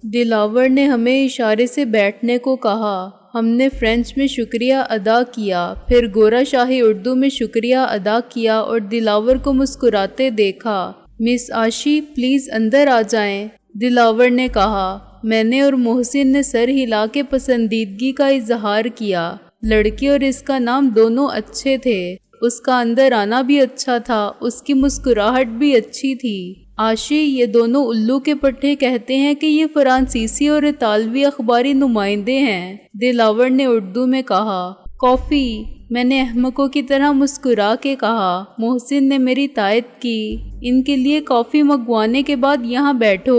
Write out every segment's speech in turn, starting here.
دلاور نے ہمیں اشارے سے بیٹھنے کو کہا۔ ہم نے فرینچ میں شکریہ ادا کیا، پھر گورا شاہی اردو میں شکریہ ادا کیا اور دلاور کو مسکراتے دیکھا۔ مس عاشی پلیز اندر آ جائیں، دلاور نے کہا۔ میں نے اور محسن نے سر ہلا کے پسندیدگی کا اظہار کیا۔ لڑکی اور اس کا نام دونوں اچھے تھے، اس کا اندر آنا بھی اچھا تھا، اس کی مسکراہٹ بھی اچھی تھی۔ عاشی، یہ دونوں الو کے پٹھے کہتے ہیں کہ یہ فرانسیسی اور اطالوی اخباری نمائندے ہیں، دلاور نے اردو میں کہا۔ کافی، میں نے احمقوں کی طرح مسکرا کے کہا۔ محسن نے میری تائید کی۔ ان کے لیے کافی منگوانے کے بعد یہاں بیٹھو،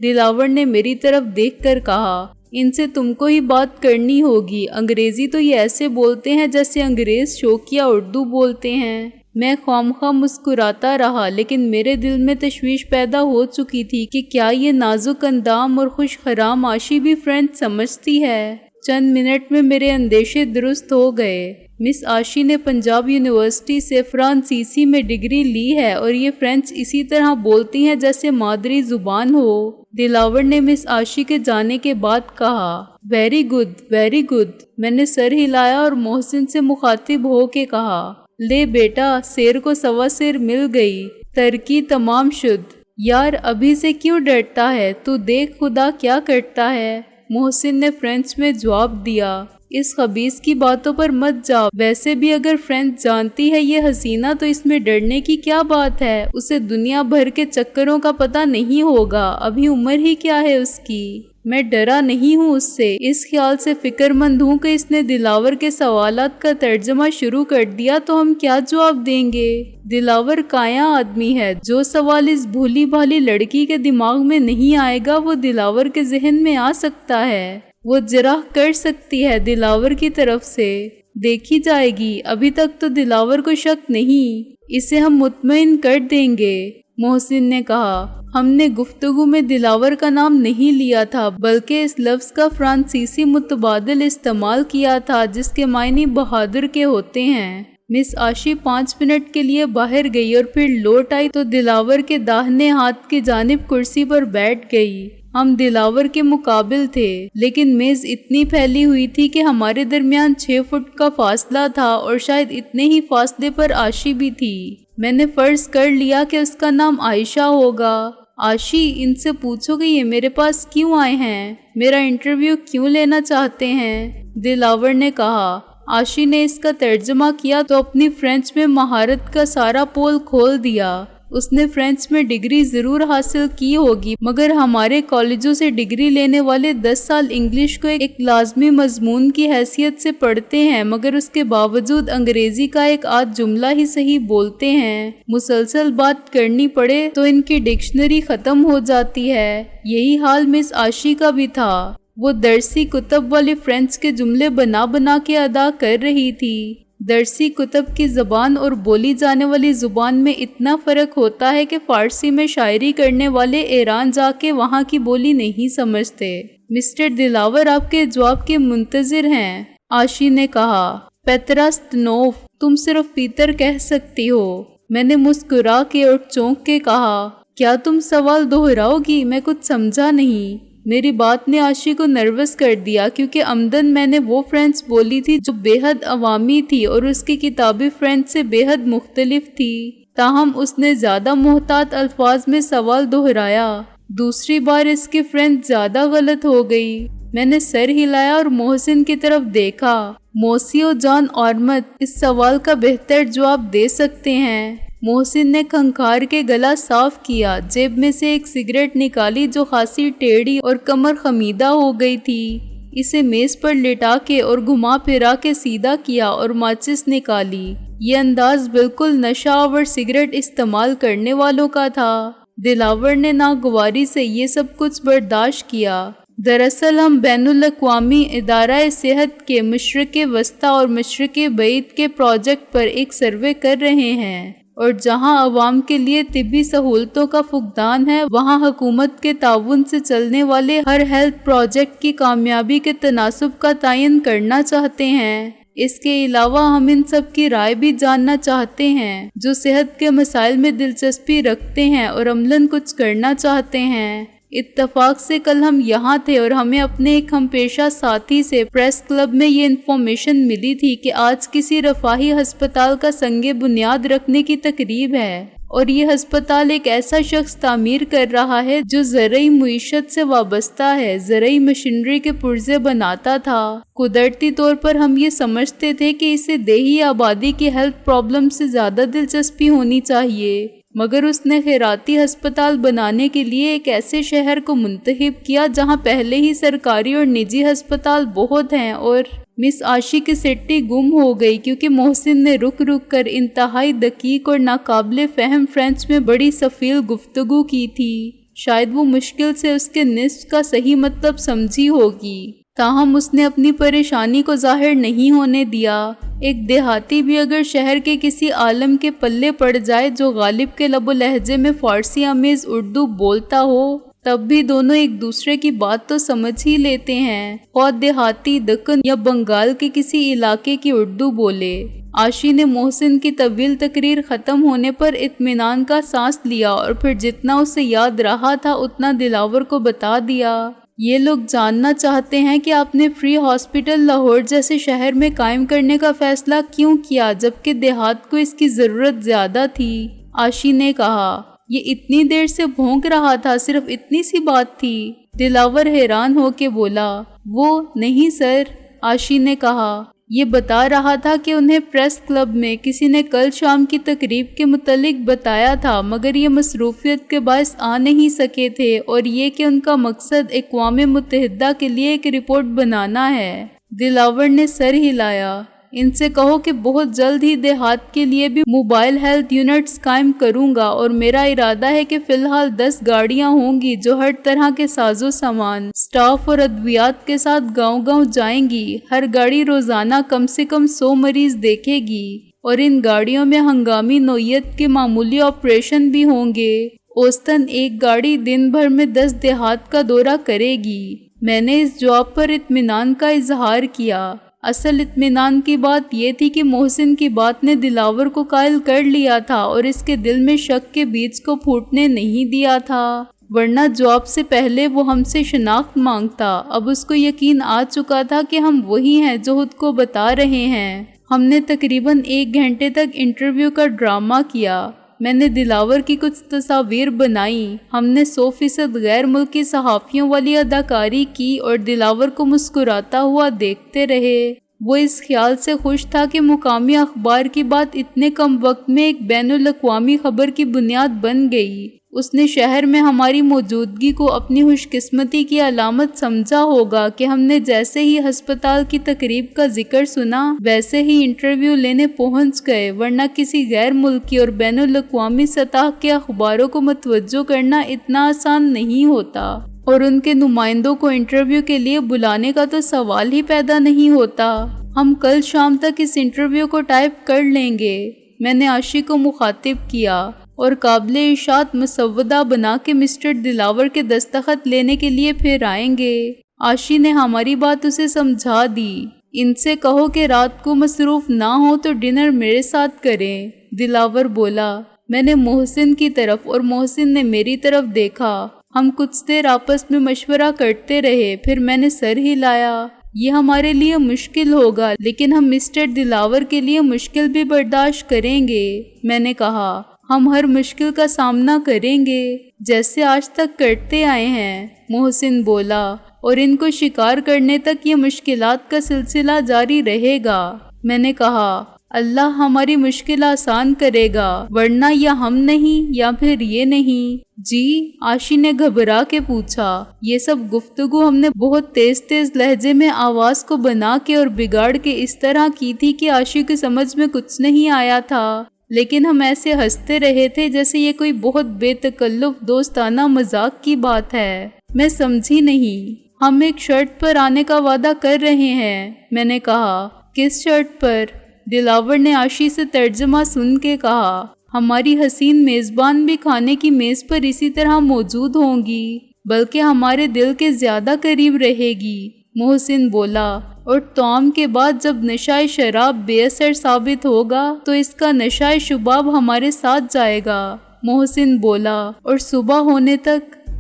دلاور نے میری طرف دیکھ کر کہا۔ ان سے تم کو ہی بات کرنی ہوگی، انگریزی تو یہ ایسے بولتے ہیں جیسے انگریز شوقیہ اردو بولتے ہیں۔ میں خواہ مسکراتا رہا، لیکن میرے دل میں تشویش پیدا ہو چکی تھی کہ کیا یہ نازک اندام اور خوش خرام عاشی بھی فرینچ سمجھتی ہے؟ چند منٹ میں میرے اندیشے درست ہو گئے۔ مس عاشی نے پنجاب یونیورسٹی سے فرانسیسی میں ڈگری لی ہے اور یہ فرینچ اسی طرح بولتی ہیں جیسے مادری زبان ہو، دلاور نے مس عاشی کے جانے کے بعد کہا۔ ویری گڈ، ویری گڈ، میں نے سر ہلایا اور محسن سے مخاطب ہو کے کہا۔ لے بیٹا، سیر کو سوا سیر مل گئی، ترکی تمام شد۔ یار ابھی سے کیوں ڈرتا ہے؟ تو دیکھ خدا کیا کرتا ہے، محسن نے فرینچ میں جواب دیا۔ اس خبیث کی باتوں پر مت جاؤ، ویسے بھی اگر فرینچ جانتی ہے یہ حسینہ تو اس میں ڈرنے کی کیا بات ہے؟ اسے دنیا بھر کے چکروں کا پتہ نہیں ہوگا، ابھی عمر ہی کیا ہے اس کی۔ میں ڈرا نہیں ہوں اس سے، اس خیال سے فکر مند ہوں کہ اس نے دلاور کے سوالات کا ترجمہ شروع کر دیا تو ہم کیا جواب دیں گے؟ دلاور کایا آدمی ہے، جو سوال اس بھولی بھالی لڑکی کے دماغ میں نہیں آئے گا وہ دلاور کے ذہن میں آ سکتا ہے، وہ جرح کر سکتی ہے دلاور کی طرف سے، دیکھی جائے گی۔ ابھی تک تو دلاور کو شک نہیں، اسے ہم مطمئن کر دیں گے، محسن نے کہا۔ ہم نے گفتگو میں دلاور کا نام نہیں لیا تھا بلکہ اس لفظ کا فرانسیسی متبادل استعمال کیا تھا جس کے معنی بہادر کے ہوتے ہیں۔ مس عاشی 5 منٹ کے لیے باہر گئی اور پھر لوٹ آئی تو دلاور کے داہنے ہاتھ کی جانب کرسی پر بیٹھ گئی۔ ہم دلاور کے مقابل تھے، لیکن میز اتنی پھیلی ہوئی تھی کہ ہمارے درمیان 6 فٹ کا فاصلہ تھا اور شاید اتنے ہی فاصلے پر عاشی بھی تھی۔ میں نے فرض کر لیا کہ اس کا نام عائشہ ہوگا۔ عاشی، ان سے پوچھو کہ یہ میرے پاس کیوں آئے ہیں، میرا انٹرویو کیوں لینا چاہتے ہیں، دلاور نے کہا۔ عاشی نے اس کا ترجمہ کیا تو اپنی فرینچ میں مہارت کا سارا پول کھول دیا۔ اس نے فرینچ میں ڈگری ضرور حاصل کی ہوگی، مگر ہمارے کالجوں سے ڈگری لینے والے 10 سال انگلش کو ایک لازمی مضمون کی حیثیت سے پڑھتے ہیں، مگر اس کے باوجود انگریزی کا ایک آدھ جملہ ہی صحیح بولتے ہیں۔ مسلسل بات کرنی پڑے تو ان کی ڈکشنری ختم ہو جاتی ہے۔ یہی حال مس عاشی کا بھی تھا، وہ درسی کتب والی فرینچ کے جملے بنا بنا کے ادا کر رہی تھی۔ درسی کتب کی زبان اور بولی جانے والی زبان میں اتنا فرق ہوتا ہے کہ فارسی میں شاعری کرنے والے ایران جا کے وہاں کی بولی نہیں سمجھتے۔ مسٹر دلاور آپ کے جواب کے منتظر ہیں، عاشی نے کہا۔ پیتراستنوف، تم صرف پیتر کہہ سکتی ہو، میں نے مسکرا کے اور چونک کے کہا۔ کیا تم سوال دہراؤ گی؟ میں کچھ سمجھا نہیں۔ میری بات نے عاشی کو نروس کر دیا کیونکہ عمدن میں نے وہ فرینچ بولی تھی جو بے حد عوامی تھی اور اس کی کتابی فرینچ سے بے حد مختلف تھی، تاہم اس نے زیادہ محتاط الفاظ میں سوال دہرایا۔ دوسری بار اس کی فرینچ زیادہ غلط ہو گئی۔ میں نے سر ہلایا اور محسن کی طرف دیکھا۔ موسیو جان اورمت اس سوال کا بہتر جواب دے سکتے ہیں۔ محسن نے کھنکھار کے گلا صاف کیا، جیب میں سے ایک سگریٹ نکالی جو خاصی ٹیڑھی اور کمر خمیدہ ہو گئی تھی، اسے میز پر لٹا کے اور گھما پھرا کے سیدھا کیا اور ماچس نکالی۔ یہ انداز بالکل نشہ آور سگریٹ استعمال کرنے والوں کا تھا۔ دلاور نے ناگواری سے یہ سب کچھ برداشت کیا۔ دراصل ہم بین الاقوامی ادارہ صحت کے مشرق وسطی اور مشرق بعید کے پروجیکٹ پر ایک سروے کر رہے ہیں، اور جہاں عوام کے لیے طبی سہولتوں کا فقدان ہے وہاں حکومت کے تعاون سے چلنے والے ہر ہیلتھ پروجیکٹ کی کامیابی کے تناسب کا تعین کرنا چاہتے ہیں۔ اس کے علاوہ ہم ان سب کی رائے بھی جاننا چاہتے ہیں جو صحت کے مسائل میں دلچسپی رکھتے ہیں اور عملاً کچھ کرنا چاہتے ہیں۔ اتفاق سے کل ہم یہاں تھے اور ہمیں اپنے ایک ہم پیشہ ساتھی سے پریس کلب میں یہ انفارمیشن ملی تھی کہ آج کسی رفاہی ہسپتال کا سنگ بنیاد رکھنے کی تقریب ہے، اور یہ ہسپتال ایک ایسا شخص تعمیر کر رہا ہے جو زرعی معیشت سے وابستہ ہے، زرعی مشینری کے پرزے بناتا تھا۔ قدرتی طور پر ہم یہ سمجھتے تھے کہ اسے دیہی آبادی کی ہیلتھ پرابلم سے زیادہ دلچسپی ہونی چاہیے، مگر اس نے خیراتی ہسپتال بنانے کے لیے ایک ایسے شہر کو منتخب کیا جہاں پہلے ہی سرکاری اور نجی ہسپتال بہت ہیں۔ اور مس عاشی کی سٹی گم ہو گئی کیونکہ محسن نے رک کر انتہائی دقیق اور ناقابل فہم فرینچ میں بڑی سفیل گفتگو کی تھی۔ شاید وہ مشکل سے اس کے نصف کا صحیح مطلب سمجھی ہوگی، تاہم اس نے اپنی پریشانی کو ظاہر نہیں ہونے دیا۔ ایک دیہاتی بھی اگر شہر کے کسی عالم کے پلے پڑ جائے جو غالب کے لب و لہجے میں فارسی آمیز اردو بولتا ہو، تب بھی دونوں ایک دوسرے کی بات تو سمجھ ہی لیتے ہیں، اور دیہاتی دکن یا بنگال کے کسی علاقے کی اردو بولے۔ عاشی نے محسن کی طویل تقریر ختم ہونے پر اطمینان کا سانس لیا اور پھر جتنا اسے یاد رہا تھا اتنا دلاور کو بتا دیا۔ یہ لوگ جاننا چاہتے ہیں کہ آپ نے فری ہاسپٹل لاہور جیسے شہر میں قائم کرنے کا فیصلہ کیوں کیا جبکہ دیہات کو اس کی ضرورت زیادہ تھی؟ عاشی نے کہا، یہ اتنی دیر سے بھونک رہا تھا، صرف اتنی سی بات تھی؟ دلاور حیران ہو کے بولا، وہ نہیں سر۔ عاشی نے کہا، یہ بتا رہا تھا کہ انہیں پریس کلب میں کسی نے کل شام کی تقریب کے متعلق بتایا تھا، مگر یہ مصروفیت کے باعث آ نہیں سکے تھے، اور یہ کہ ان کا مقصد اقوام متحدہ کے لیے ایک رپورٹ بنانا ہے۔ دلاور نے سر ہلایا۔ ان سے کہو کہ بہت جلد ہی دیہات کے لیے بھی موبائل ہیلتھ یونٹس قائم کروں گا، اور میرا ارادہ ہے کہ فی الحال 10 گاڑیاں ہوں گی جو ہر طرح کے ساز و سامان، سٹاف اور ادویات کے ساتھ گاؤں جائیں گی۔ ہر گاڑی روزانہ کم سے کم 100 مریض دیکھے گی، اور ان گاڑیوں میں ہنگامی نوعیت کے معمولی آپریشن بھی ہوں گے۔ اوسطاً ایک گاڑی دن بھر میں 10 دیہات کا دورہ کرے گی۔ میں نے اس جواب پر اطمینان کا اظہار کیا۔ اصل اطمینان کی بات یہ تھی کہ محسن کی بات نے دلاور کو قائل کر لیا تھا اور اس کے دل میں شک کے بیج کو پھوٹنے نہیں دیا تھا، ورنہ جواب سے پہلے وہ ہم سے شناخت مانگتا۔ اب اس کو یقین آ چکا تھا کہ ہم وہی ہیں جو خود کو بتا رہے ہیں۔ ہم نے تقریباً 1 گھنٹے تک انٹرویو کا ڈرامہ کیا۔ میں نے دلاور کی کچھ تصاویر بنائی۔ ہم نے 100% غیر ملکی صحافیوں والی اداکاری کی اور دلاور کو مسکراتا ہوا دیکھتے رہے۔ وہ اس خیال سے خوش تھا کہ مقامی اخبار کی بات اتنے کم وقت میں ایک بین الاقوامی خبر کی بنیاد بن گئی۔ اس نے شہر میں ہماری موجودگی کو اپنی خوش قسمتی کی علامت سمجھا ہوگا کہ ہم نے جیسے ہی ہسپتال کی تقریب کا ذکر سنا ویسے ہی انٹرویو لینے پہنچ گئے، ورنہ کسی غیر ملکی اور بین الاقوامی سطح کے اخباروں کو متوجہ کرنا اتنا آسان نہیں ہوتا، اور ان کے نمائندوں کو انٹرویو کے لیے بلانے کا تو سوال ہی پیدا نہیں ہوتا۔ ہم کل شام تک اس انٹرویو کو ٹائپ کر لیں گے۔ میں نے عاشی کو مخاطب کیا، اور قابل اشاعت مسودہ بنا کے مسٹر دلاور کے دستخط لینے کے لیے پھر آئیں گے۔ عاشی نے ہماری بات اسے سمجھا دی۔ ان سے کہو کہ رات کو مصروف نہ ہو تو ڈنر میرے ساتھ کریں۔ دلاور بولا۔ میں نے محسن کی طرف اور محسن نے میری طرف دیکھا۔ ہم کچھ دیر آپس میں مشورہ کرتے رہے، پھر میں نے سر ہلایا۔ یہ ہمارے لیے مشکل ہوگا، لیکن ہم مسٹر دلاور کے لیے مشکل بھی برداشت کریں گے۔ میں نے کہا، ہم ہر مشکل کا سامنا کریں گے جیسے آج تک کرتے آئے ہیں۔ محسن بولا، اور ان کو شکار کرنے تک یہ مشکلات کا سلسلہ جاری رہے گا۔ میں نے کہا، اللہ ہماری مشکل آسان کرے گا، ورنہ یا ہم نہیں یا پھر یہ نہیں۔ جی؟ عاشی نے گھبرا کے پوچھا۔ یہ سب گفتگو ہم نے بہت تیز لہجے میں آواز کو بنا کے اور بگاڑ کے اس طرح کی تھی کہ عاشی کی سمجھ میں کچھ نہیں آیا تھا، لیکن ہم ایسے ہنستے رہے تھے جیسے یہ کوئی بہت بے تکلف دوستانہ مذاق کی بات ہے۔ میں سمجھی نہیں۔ ہم ایک شرط پر آنے کا وعدہ کر رہے ہیں۔ میں نے کہا، کس شرط پر؟ دلاور نے عاشی سے ترجمہ سن کے کہا، ہماری حسین میزبان بھی کھانے کی میز پر اسی طرح موجود ہوں گی، بلکہ ہمارے دل کے زیادہ قریب رہے گی۔ محسن بولا، اور طعام کے بعد جب نشہ شراب بے اثر ثابت ہوگا تو اس کا نشہ شباب ہمارے ساتھ جائے گا۔ محسن بولا، اور صبح ہونے تک؟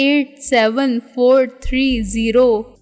87430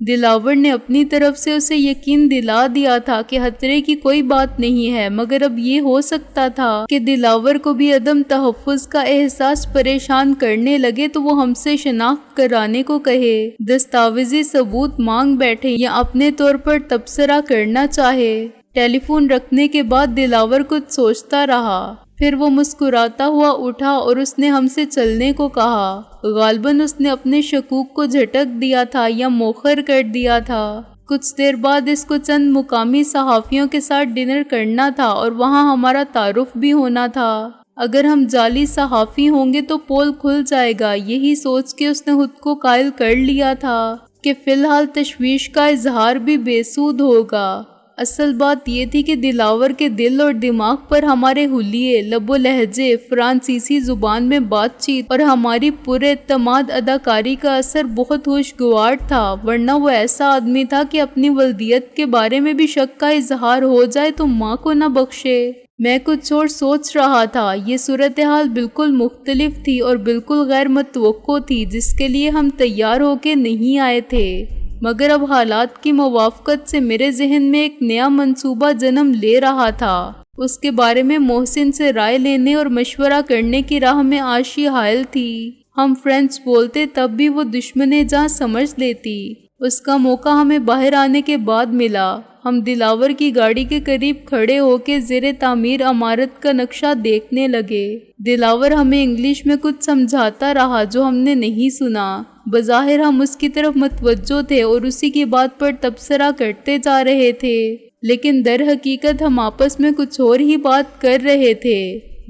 دلاور نے اپنی طرف سے اسے یقین دلا دیا تھا کہ خطرے کی کوئی بات نہیں ہے، مگر اب یہ ہو سکتا تھا کہ دلاور کو بھی عدم تحفظ کا احساس پریشان کرنے لگے تو وہ ہم سے شناخت کرانے کو کہے، دستاویزی ثبوت مانگ بیٹھے یا اپنے طور پر تبصرہ کرنا چاہے۔ ٹیلی فون رکھنے کے بعد دلاور کچھ سوچتا رہا، پھر وہ مسکراتا ہوا اٹھا اور اس نے ہم سے چلنے کو کہا۔ غالباً اس نے اپنے شکوک کو جھٹک دیا تھا یا مؤخر کر دیا تھا۔ کچھ دیر بعد اس کو چند مقامی صحافیوں کے ساتھ ڈنر کرنا تھا اور وہاں ہمارا تعارف بھی ہونا تھا۔ اگر ہم جعلی صحافی ہوں گے تو پول کھل جائے گا، یہی سوچ کے اس نے خود کو قائل کر لیا تھا کہ فی الحال تشویش کا اظہار بھی بے سود ہوگا۔ اصل بات یہ تھی کہ دلاور کے دل اور دماغ پر ہمارے حلیے، لب و لہجے، فرانسیسی زبان میں بات چیت اور ہماری پورے اعتماد اداکاری کا اثر بہت خوشگوار تھا، ورنہ وہ ایسا آدمی تھا کہ اپنی ولدیت کے بارے میں بھی شک کا اظہار ہو جائے تو ماں کو نہ بخشے۔ میں کچھ اور سوچ رہا تھا۔ یہ صورتحال بالکل مختلف تھی اور بالکل غیر متوقع تھی، جس کے لیے ہم تیار ہو کے نہیں آئے تھے، مگر اب حالات کی موافقت سے میرے ذہن میں ایک نیا منصوبہ جنم لے رہا تھا۔ اس کے بارے میں محسن سے رائے لینے اور مشورہ کرنے کی راہ میں عاشی حائل تھی۔ ہم فرینچ بولتے تب بھی وہ دشمن جہاں سمجھ لیتی۔ اس کا موقع ہمیں باہر آنے کے بعد ملا۔ ہم دلاور کی گاڑی کے قریب کھڑے ہو کے زیر تعمیر عمارت کا نقشہ دیکھنے لگے۔ دلاور ہمیں انگلش میں کچھ سمجھاتا رہا جو ہم نے نہیں سنا۔ بظاہر ہم اس کی طرف متوجہ تھے اور اسی کی بات پر تبصرہ کرتے جا رہے تھے، لیکن در حقیقت ہم آپس میں کچھ اور ہی بات کر رہے تھے۔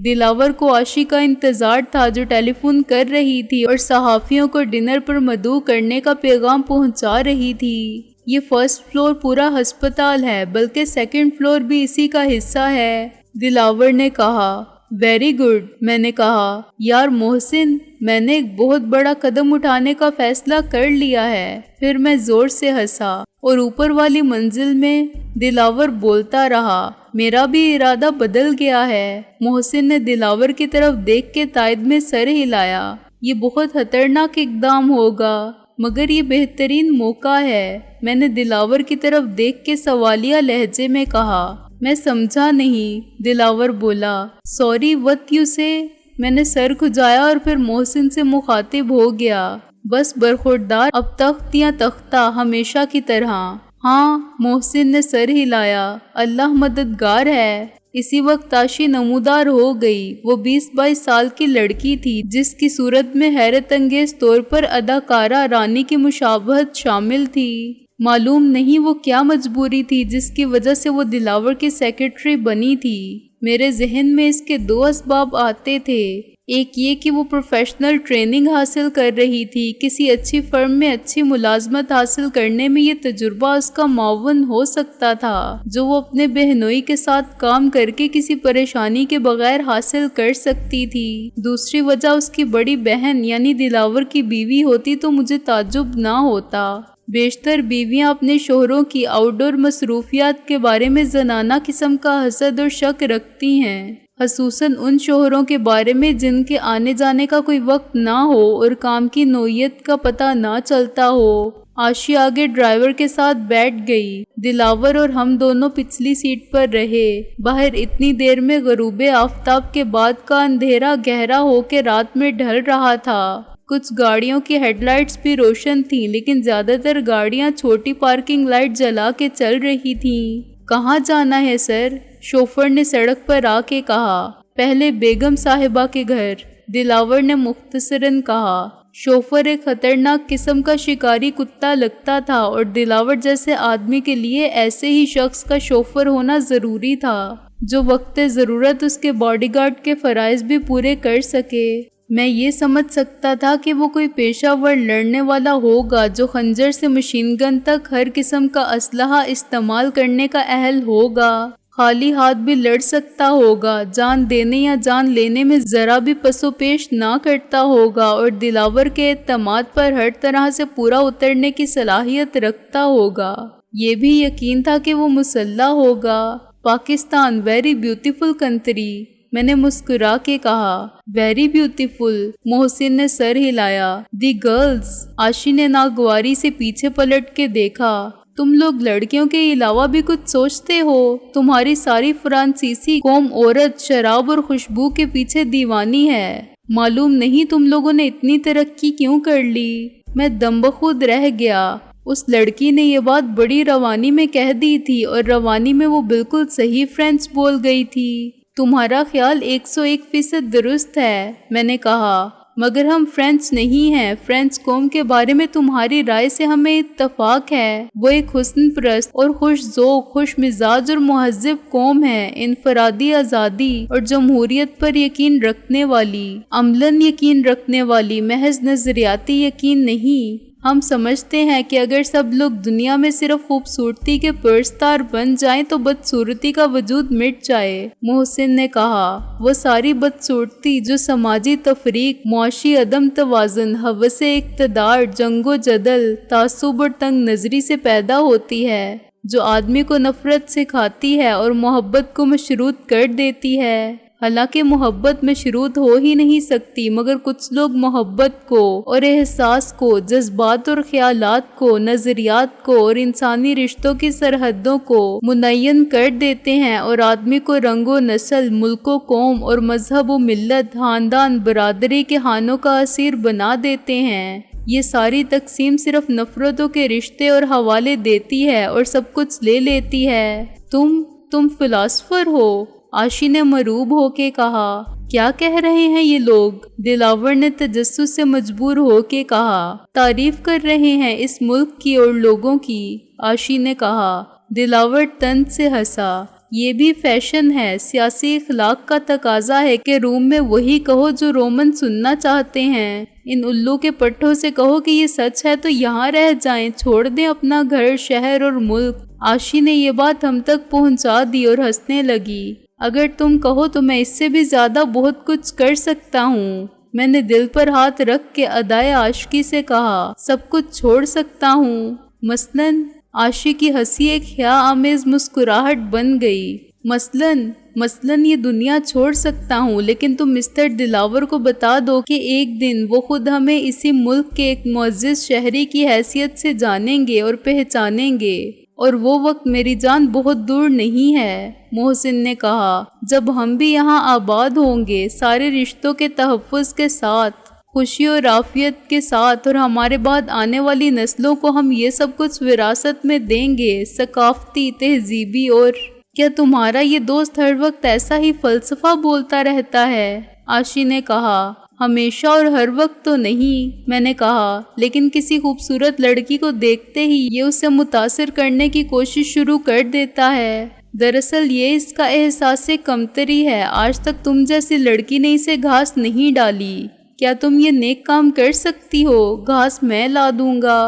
دلاور کو عاشی کا انتظار تھا جو ٹیلی فون کر رہی تھی اور صحافیوں کو ڈنر پر مدعو کرنے کا پیغام پہنچا رہی تھی۔ یہ فرسٹ فلور پورا ہسپتال ہے، بلکہ سیکنڈ فلور بھی اسی کا حصہ ہے، دلاور نے کہا۔ ویری گڈ، میں نے کہا۔ یار محسن، میں نے ایک بہت بڑا قدم اٹھانے کا فیصلہ کر لیا ہے۔ پھر میں زور سے ہنسا۔ اور اوپر والی منزل میں دلاور بولتا رہا، میرا بھی ارادہ بدل گیا ہے۔ محسن نے دلاور کی طرف دیکھ کے تائید میں سر ہلایا۔ یہ بہت خطرناک اقدام ہوگا، مگر یہ بہترین موقع ہے، میں نے دلاور کی طرف دیکھ کے سوالیہ لہجے میں کہا۔ میں سمجھا نہیں، دلاور بولا۔ سوری، وٹ یو سے؟ میں نے سر کھجایا اور پھر محسن سے مخاطب ہو گیا۔ بس برخوردار، اب تخت یا تختہ، ہمیشہ کی طرح۔ ہاں، محسن نے سر ہلایا۔ اللہ مددگار ہے۔ اسی وقت تاشی نمودار ہو گئی۔ وہ 20-22 سال کی لڑکی تھی جس کی صورت میں حیرت انگیز طور پر اداکارہ رانی کی مشابہت شامل تھی۔ معلوم نہیں وہ کیا مجبوری تھی جس کی وجہ سے وہ دلاور کی سیکرٹری بنی تھی۔ میرے ذہن میں اس کے 2 اسباب آتے تھے۔ ایک یہ کہ وہ پروفیشنل ٹریننگ حاصل کر رہی تھی، کسی اچھی فرم میں اچھی ملازمت حاصل کرنے میں یہ تجربہ اس کا معاون ہو سکتا تھا جو وہ اپنے بہنوئی کے ساتھ کام کر کے کسی پریشانی کے بغیر حاصل کر سکتی تھی۔ دوسری وجہ اس کی بڑی بہن یعنی دلاور کی بیوی ہوتی تو مجھے تعجب نہ ہوتا۔ بیشتر بیویاں اپنے شوہروں کی آؤٹ ڈور مصروفیات کے بارے میں زنانہ قسم کا حسد اور شک رکھتی ہیں، خصوصاً ان شوہروں کے بارے میں جن کے آنے جانے کا کوئی وقت نہ ہو اور کام کی نوعیت کا پتہ نہ چلتا ہو۔ عاشی آگے ڈرائیور کے ساتھ بیٹھ گئی۔ دلاور اور ہم دونوں پچھلی سیٹ پر رہے۔ باہر اتنی دیر میں غروب آفتاب کے بعد کا اندھیرا گہرا ہو کے رات میں ڈھل رہا تھا۔ کچھ گاڑیوں کی ہیڈ لائٹس بھی روشن تھیں، لیکن زیادہ تر گاڑیاں چھوٹی پارکنگ لائٹ جلا کے چل رہی تھیں۔ کہاں جانا ہے سر؟ شوفر نے سڑک پر آ کے کہا۔ پہلے بیگم صاحبہ کے گھر، دلاور نے مختصراً کہا۔ شوفر ایک خطرناک قسم کا شکاری کتا لگتا تھا اور دلاور جیسے آدمی کے لیے ایسے ہی شخص کا شوفر ہونا ضروری تھا جو وقت ضرورت اس کے باڈی گارڈ کے فرائض بھی پورے کر سکے۔ میں یہ سمجھ سکتا تھا کہ وہ کوئی پیشہ ور لڑنے والا ہوگا جو خنجر سے مشین گن تک ہر قسم کا اسلحہ استعمال کرنے کا اہل ہوگا، خالی ہاتھ بھی لڑ سکتا ہوگا، جان دینے یا جان لینے میں ذرا بھی پس و پیش نہ کرتا ہوگا اور دلاور کے اعتماد پر ہر طرح سے پورا اترنے کی صلاحیت رکھتا ہوگا۔ یہ بھی یقین تھا کہ وہ مسلح ہوگا۔ پاکستان، ویری بیوٹیفل کنٹری، میں نے مسکرا کے کہا ویری بیوٹیفل۔ محسن نے سر ہلایا۔ دی گرلز۔ عاشی نے ناگواری سے پیچھے پلٹ کے دیکھا۔ تم لوگ لڑکیوں کے علاوہ بھی کچھ سوچتے ہو؟ تمہاری ساری فرانسیسی قوم عورت، شراب اور خوشبو کے پیچھے دیوانی ہے۔ معلوم نہیں تم لوگوں نے اتنی ترقی کیوں کر لی۔ میں دم بخود رہ گیا۔ اس لڑکی نے یہ بات بڑی روانی میں کہہ دی تھی اور روانی میں وہ بالکل صحیح فرینچ بول گئی تھی۔ تمہارا خیال 101% درست ہے، میں نے کہا، مگر ہم فرینچ نہیں ہیں۔ فرینچ قوم کے بارے میں تمہاری رائے سے ہمیں اتفاق ہے۔ وہ ایک حسن پرست اور خوش ذوق، خوش مزاج اور مہذب قوم ہے، انفرادی آزادی اور جمہوریت پر یقین رکھنے والی، عملاً یقین رکھنے والی، محض نظریاتی یقین نہیں۔ ہم سمجھتے ہیں کہ اگر سب لوگ دنیا میں صرف خوبصورتی کے پرستار بن جائیں تو بدصورتی کا وجود مٹ جائے۔ محسن نے کہا وہ ساری بدصورتی جو سماجی تفریق، معاشی عدم توازن، ہوس اقتدار، جنگ و جدل، تعصب اور تنگ نظری سے پیدا ہوتی ہے، جو آدمی کو نفرت سکھاتی ہے اور محبت کو مشروط کر دیتی ہے۔ حالانکہ محبت مشروط ہو ہی نہیں سکتی، مگر کچھ لوگ محبت کو اور احساس کو، جذبات اور خیالات کو، نظریات کو اور انسانی رشتوں کی سرحدوں کو منعین کر دیتے ہیں اور آدمی کو رنگ و نسل، ملک و قوم اور مذہب و ملت، خاندان، برادری کے خانوں کا اسیر بنا دیتے ہیں۔ یہ ساری تقسیم صرف نفرتوں کے رشتے اور حوالے دیتی ہے اور سب کچھ لے لیتی ہے۔ تم فلاسفر ہو؟ عاشی نے مروب ہو کے کہا۔ کیا کہہ رہے ہیں یہ لوگ؟ دلاور نے تجسس سے مجبور ہو کے کہا۔ تعریف کر رہے ہیں اس ملک کی اور لوگوں کی، عاشی نے کہا۔ دلاور طنز سے ہنسا۔ یہ بھی فیشن ہے، سیاسی اخلاق کا تقاضا ہے کہ روم میں وہی کہو جو رومن سننا چاہتے ہیں۔ ان الو کے پٹھوں سے کہو کہ یہ سچ ہے تو یہاں رہ جائیں، چھوڑ دیں اپنا گھر، شہر اور ملک۔ عاشی نے یہ بات ہم تک پہنچا دی اور ہنسنے لگی۔ اگر تم کہو تو میں اس سے بھی زیادہ بہت کچھ کر سکتا ہوں۔ میں نے دل پر ہاتھ رکھ کے ادائے عاشقی سے کہا، سب کچھ چھوڑ سکتا ہوں، مثلاً۔ عاشی کی ہنسی ایک خیال آمیز مسکراہٹ بن گئی۔ مثلاً یہ دنیا چھوڑ سکتا ہوں، لیکن تم مسٹر دلاور کو بتا دو کہ ایک دن وہ خود ہمیں اسی ملک کے ایک معزز شہری کی حیثیت سے جانیں گے اور پہچانیں گے، اور وہ وقت میری جان بہت دور نہیں ہے۔ محسن نے کہا، جب ہم بھی یہاں آباد ہوں گے، سارے رشتوں کے تحفظ کے ساتھ، خوشی اور عافیت کے ساتھ، اور ہمارے بعد آنے والی نسلوں کو ہم یہ سب کچھ وراثت میں دیں گے، ثقافتی، تہذیبی اور… کیا تمہارا یہ دوست ہر وقت ایسا ہی فلسفہ بولتا رہتا ہے؟ عاشی نے کہا، ہمیشہ اور ہر وقت تو نہیں، میں نے کہا، لیکن کسی خوبصورت لڑکی کو دیکھتے ہی یہ اسے متاثر کرنے کی کوشش شروع کر دیتا ہے۔ دراصل یہ اس کا احساس کمتری ہے۔ آج تک تم جیسی لڑکی نے اسے گھاس نہیں ڈالی۔ کیا تم یہ نیک کام کر سکتی ہو؟ گھاس میں لا دوں گا۔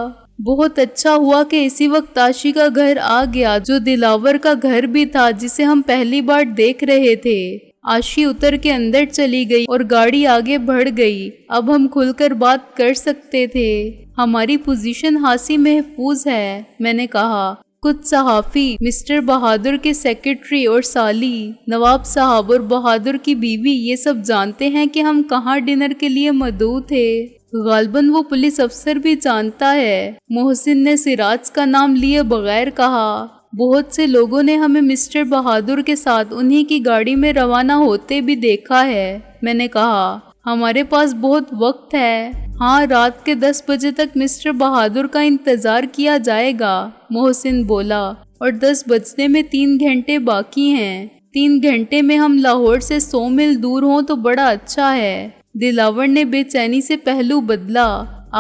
بہت اچھا ہوا کہ اسی وقت عاشی کا گھر آ گیا، جو دلاور کا گھر بھی تھا جسے ہم پہلی بار دیکھ رہے تھے۔ عاشی اتر کے اندر چلی گئی اور گاڑی آگے بڑھ گئی۔ اب ہم کھل کر بات کر سکتے تھے۔ ہماری پوزیشن خاصی محفوظ ہے، میں نے کہا۔ کچھ صحافی، مسٹر بہادر کے سیکرٹری اور سالی، نواب صاحب اور بہادر کی بیوی، یہ سب جانتے ہیں کہ ہم کہاں ڈنر کے لیے مدعو تھے۔ غالباً وہ پولیس افسر بھی جانتا ہے، محسن نے سراج کا نام لیے بغیر کہا۔ بہت سے لوگوں نے ہمیں مسٹر بہادر کے ساتھ انہی کی گاڑی میں روانہ ہوتے بھی دیکھا ہے، میں نے کہا۔ ہمارے پاس بہت وقت ہے۔ ہاں، رات کے 10 بجے تک مسٹر بہادر کا انتظار کیا جائے گا، محسن بولا، اور 10 بجنے میں 3 گھنٹے باقی ہیں۔ 3 گھنٹے میں ہم لاہور سے 100 میل دور ہوں تو بڑا اچھا ہے۔ دلاور نے بے چینی سے پہلو بدلا۔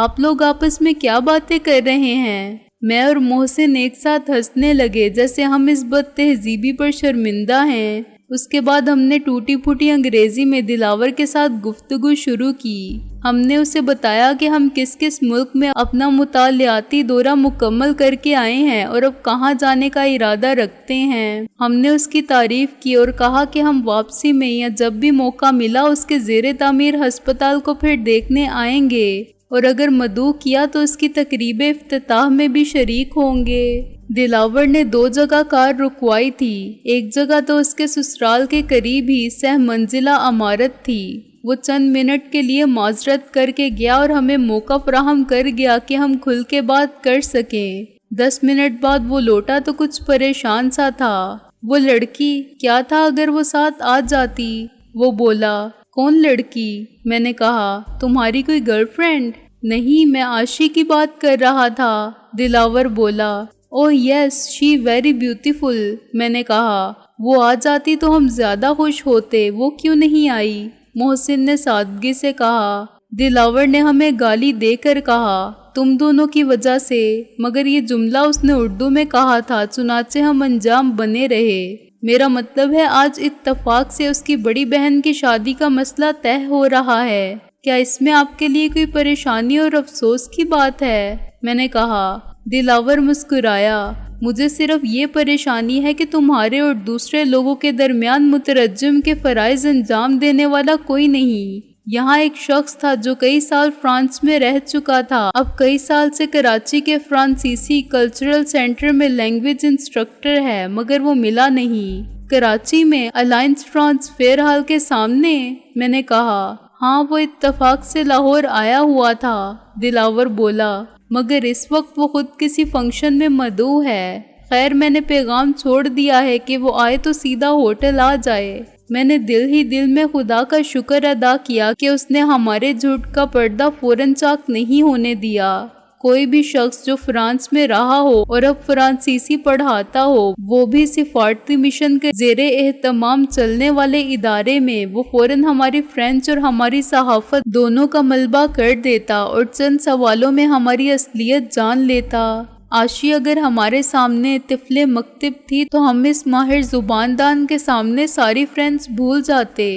آپ لوگ آپس میں کیا باتیں کر رہے ہیں؟ میں اور محسن ایک ساتھ ہنسنے لگے جیسے ہم اس بد تہذیبی پر شرمندہ ہیں۔ اس کے بعد ہم نے ٹوٹی پھوٹی انگریزی میں دلاور کے ساتھ گفتگو شروع کی۔ ہم نے اسے بتایا کہ ہم کس کس ملک میں اپنا مطالعاتی دورہ مکمل کر کے آئے ہیں اور اب کہاں جانے کا ارادہ رکھتے ہیں۔ ہم نے اس کی تعریف کی اور کہا کہ ہم واپسی میں یا جب بھی موقع ملا اس کے زیر تعمیر ہسپتال کو پھر دیکھنے آئیں گے، اور اگر مدعو کیا تو اس کی تقریب افتتاح میں بھی شریک ہوں گے۔ دلاور نے 2 جگہ کار رکوائی تھی، ایک جگہ تو اس کے سسرال کے قریب ہی 100 منزلہ عمارت تھی۔ وہ چند منٹ کے لیے معذرت کر کے گیا اور ہمیں موقع فراہم کر گیا کہ ہم کھل کے بات کر سکیں۔ 10 منٹ بعد وہ لوٹا تو کچھ پریشان سا تھا۔ وہ لڑکی کیا تھا اگر وہ ساتھ آ جاتی؟ وہ بولا، کون لڑکی؟ میں نے کہا، تمہاری کوئی گرل فرینڈ؟ نہیں، میں عاشی کی بات کر رہا تھا۔ دلاور بولا، اوہ یس، شی ویری بیوٹیفل۔ میں نے کہا، وہ آ جاتی تو ہم زیادہ خوش ہوتے، وہ کیوں نہیں آئی؟ محسن نے سادگی سے کہا۔ دلاور نے ہمیں گالی دے کر کہا، تم دونوں کی وجہ سے، مگر یہ جملہ اس نے اردو میں کہا تھا، چنانچہ ہم انجام بنے رہے۔ میرا مطلب ہے آج اتفاق سے اس کی بڑی بہن کی شادی کا مسئلہ طے ہو رہا ہے۔ کیا اس میں آپ کے لیے کوئی پریشانی اور افسوس کی بات ہے؟ میں نے کہا۔ دلاور مسکرایا، مجھے صرف یہ پریشانی ہے کہ تمہارے اور دوسرے لوگوں کے درمیان مترجم کے فرائض انجام دینے والا کوئی نہیں۔ یہاں ایک شخص تھا جو کئی سال فرانس میں رہ چکا تھا، اب کئی سال سے کراچی کے فرانسیسی کلچرل سینٹر میں لینگویج انسٹرکٹر ہے، مگر وہ ملا نہیں۔ کراچی میں الائنس فرانس فیئر ہال کے سامنے؟ میں نے کہا، ہاں، وہ اتفاق سے لاہور آیا ہوا تھا۔ دلاور بولا، مگر اس وقت وہ خود کسی فنکشن میں مدعو ہے۔ خیر، میں نے پیغام چھوڑ دیا ہے کہ وہ آئے تو سیدھا ہوٹل آ جائے۔ میں نے دل ہی دل میں خدا کا شکر ادا کیا کہ اس نے ہمارے جھوٹ کا پردہ فوراً چاک نہیں ہونے دیا۔ کوئی بھی شخص جو فرانس میں رہا ہو اور اب فرانسیسی پڑھاتا ہو، وہ بھی سفارتی مشن کے زیر اہتمام چلنے والے ادارے میں، وہ فوراً ہماری فرینچ اور ہماری صحافت دونوں کا ملبہ کر دیتا اور چند سوالوں میں ہماری اصلیت جان لیتا۔ عاشی اگر ہمارے سامنے طفل مکتب تھی تو ہم اس ماہر زباندان کے سامنے ساری فرینچ بھول جاتے۔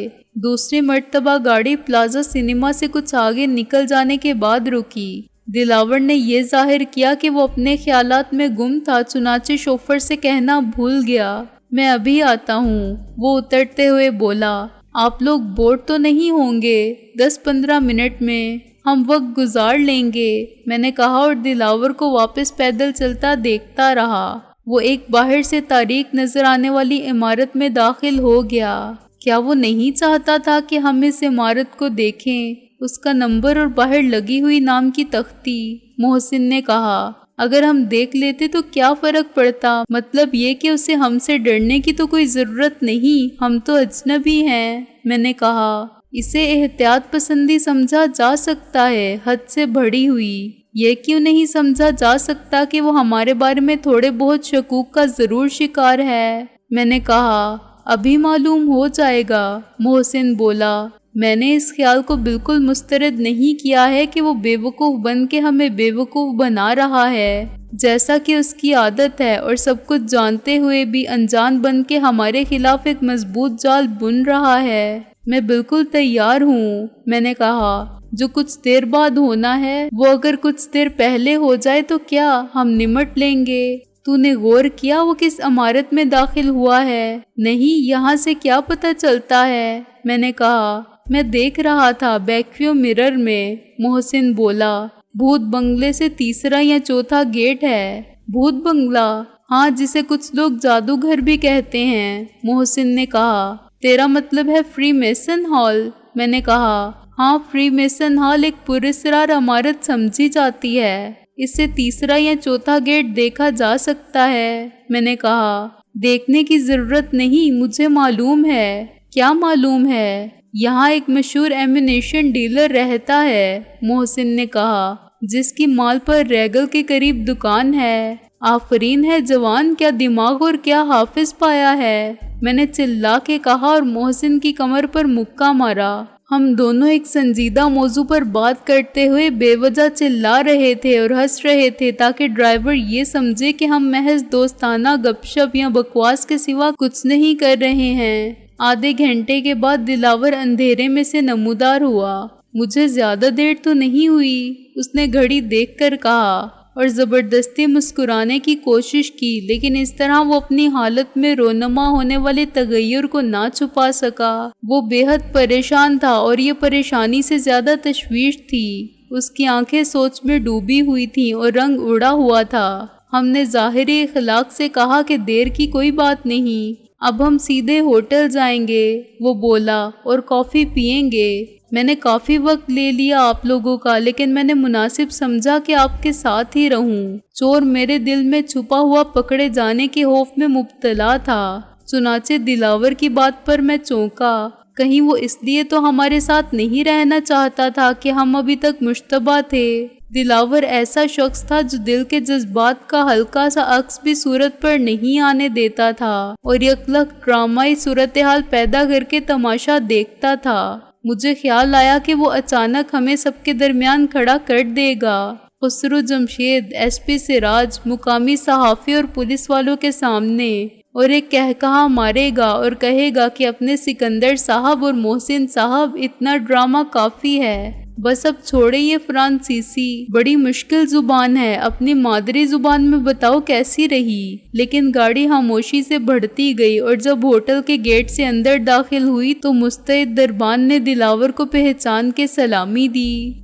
دوسری مرتبہ گاڑی پلازا سینما سے کچھ آگے نکل جانے کے بعد رکی۔ دلاور نے یہ ظاہر کیا کہ وہ اپنے خیالات میں گم تھا، چنانچہ شوفر سے کہنا بھول گیا، میں ابھی آتا ہوں۔ وہ اترتے ہوئے بولا، آپ لوگ بور تو نہیں ہوں گے؟ 10-15 منٹ میں ہم وقت گزار لیں گے، میں نے کہا اور دلاور کو واپس پیدل چلتا دیکھتا رہا۔ وہ ایک باہر سے تاریک نظر آنے والی عمارت میں داخل ہو گیا۔ کیا وہ نہیں چاہتا تھا کہ ہم اس عمارت کو دیکھیں؟ اس کا نمبر اور باہر لگی ہوئی نام کی تختی؟ محسن نے کہا، اگر ہم دیکھ لیتے تو کیا فرق پڑتا؟ مطلب یہ کہ اسے ہم سے ڈرنے کی تو کوئی ضرورت نہیں، ہم تو اجنبی ہیں۔ میں نے کہا، اسے احتیاط پسندی سمجھا جا سکتا ہے، حد سے بڑھی ہوئی۔ یہ کیوں نہیں سمجھا جا سکتا کہ وہ ہمارے بارے میں تھوڑے بہت شکوک کا ضرور شکار ہے؟ میں نے کہا، ابھی معلوم ہو جائے گا۔ محسن بولا، میں نے اس خیال کو بالکل مسترد نہیں کیا ہے کہ وہ بے وقوف بن کے ہمیں بے وقوف بنا رہا ہے، جیسا کہ اس کی عادت ہے، اور سب کچھ جانتے ہوئے بھی انجان بن کے ہمارے خلاف ایک مضبوط جال بن رہا ہے۔ میں بالکل تیار ہوں، میں نے کہا، جو کچھ دیر بعد ہونا ہے وہ اگر کچھ دیر پہلے ہو جائے تو کیا، ہم نمٹ لیں گے۔ تو نے غور کیا وہ کس عمارت میں داخل ہوا ہے؟ نہیں، یہاں سے کیا پتہ چلتا ہے؟ میں نے کہا، میں دیکھ رہا تھا بیک مرر میں۔ محسن بولا، بھوت بنگلے سے تیسرا یا چوتھا گیٹ ہے۔ بھوت بنگلہ؟ ہاں، جسے کچھ لوگ جادوگھر بھی کہتے ہیں۔ محسن نے کہا، تیرا مطلب ہے فری میسن ہال؟ میں نے کہا، ہاں، فری میسن ہال ایک پراسرار عمارت سمجھی جاتی ہے، اس سے تیسرا یا چوتھا گیٹ دیکھا جا سکتا ہے۔ میں نے کہا، دیکھنے کی ضرورت نہیں، مجھے معلوم ہے۔ کیا معلوم ہے؟ یہاں ایک مشہور ایمونیشن ڈیلر رہتا ہے، محسن نے کہا، جس کی مال پر ریگل کے قریب دکان ہے۔ آفرین ہے جوان، کیا دماغ اور کیا حافظ پایا ہے، میں نے چلا کے کہا اور محسن کی کمر پر مکہ مارا۔ ہم دونوں ایک سنجیدہ موضوع پر بات کرتے ہوئے بے وجہ چلا رہے تھے اور ہنس رہے تھے تاکہ ڈرائیور یہ سمجھے کہ ہم محض دوستانہ گپ شپ یا بکواس کے سوا کچھ نہیں کر رہے ہیں۔ آدھے گھنٹے کے بعد دلاور اندھیرے میں سے نمودار ہوا۔ مجھے زیادہ دیر تو نہیں ہوئی، اس نے گھڑی دیکھ کر کہا اور زبردستی مسکرانے کی کوشش کی، لیکن اس طرح وہ اپنی حالت میں رونما ہونے والے تغیر کو نہ چھپا سکا۔ وہ بے حد پریشان تھا اور یہ پریشانی سے زیادہ تشویش تھی۔ اس کی آنکھیں سوچ میں ڈوبی ہوئی تھیں اور رنگ اڑا ہوا تھا۔ ہم نے ظاہری اخلاق سے کہا کہ دیر کی کوئی بات نہیں، اب ہم سیدھے ہوٹل جائیں گے، وہ بولا، اور کافی پئیں گے۔ میں نے کافی وقت لے لیا آپ لوگوں کا، لیکن میں نے مناسب سمجھا کہ آپ کے ساتھ ہی رہوں۔ چور میرے دل میں چھپا ہوا پکڑے جانے کے خوف میں مبتلا تھا، چنانچہ دلاور کی بات پر میں چونکا۔ کہیں وہ اس لیے تو ہمارے ساتھ نہیں رہنا چاہتا تھا کہ ہم ابھی تک مشتبہ تھے؟ دلاور ایسا شخص تھا جو دل کے جذبات کا ہلکا سا عکس بھی صورت پر نہیں آنے دیتا تھا اور یکلخت ڈرامائی صورتحال پیدا کر کے تماشا دیکھتا تھا۔ مجھے خیال آیا کہ وہ اچانک ہمیں سب کے درمیان کھڑا کر دے گا، خسرو جمشید، ایس پی سراج، مقامی صحافی اور پولیس والوں کے سامنے، اور ایک کہا مارے گا اور کہے گا کہ اپنے سکندر صاحب اور محسن صاحب، اتنا ڈرامہ کافی ہے، بس اب چھوڑے یہ فرانسیسی، بڑی مشکل زبان ہے، اپنی مادری زبان میں بتاؤ کیسی رہی۔ لیکن گاڑی خاموشی سے بڑھتی گئی اور جب ہوٹل کے گیٹ سے اندر داخل ہوئی تو مستعد دربان نے دلاور کو پہچان کے سلامی دی۔